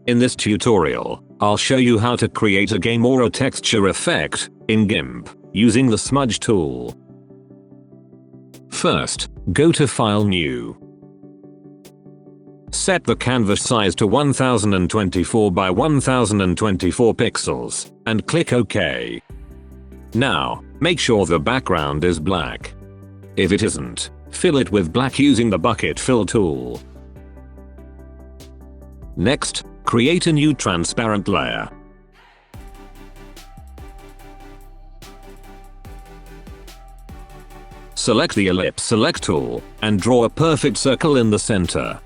In this tutorial, I'll show you how to create a game or a texture effect in GIMP using the Smudge tool. First, go to File New. Set the canvas size to 1024 by 1024 pixels and click OK. Now, make sure the background is black. If it isn't, fill it with black using the Bucket Fill tool. Next, create a new transparent layer. Select the Ellipse Select tool and draw a perfect circle in the center.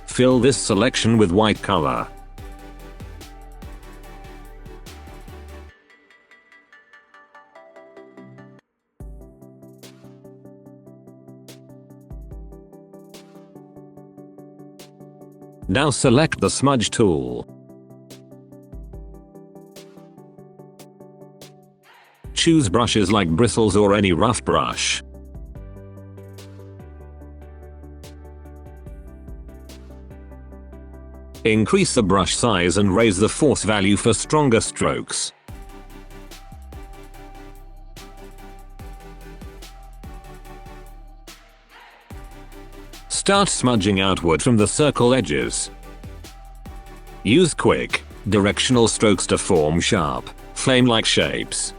Fill this selection with white color. Now select the Smudge tool. Choose brushes like bristles or any rough brush. Increase the brush size and raise the force value for stronger strokes. Start smudging outward from the circle edges. Use quick, directional strokes to form sharp, flame-like shapes.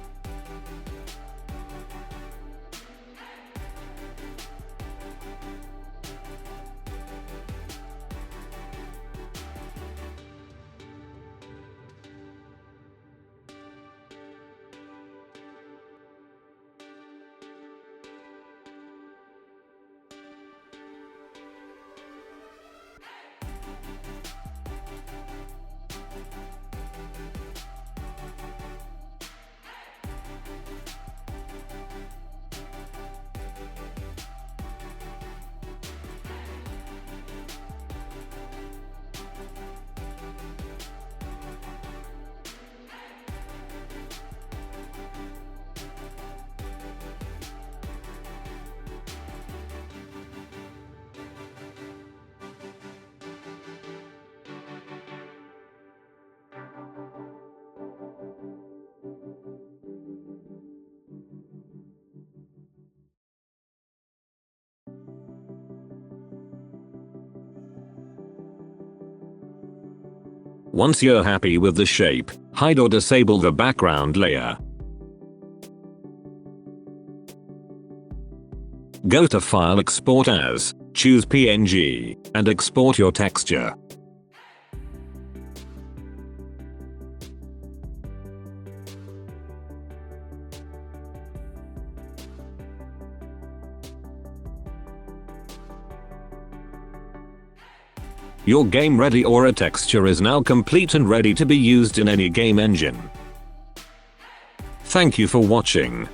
Once you're happy with the shape, hide or disable the background layer. Go to File Export As, choose PNG, and export your texture. Your game ready or a texture is now complete and ready to be used in any game engine. Thank you for watching.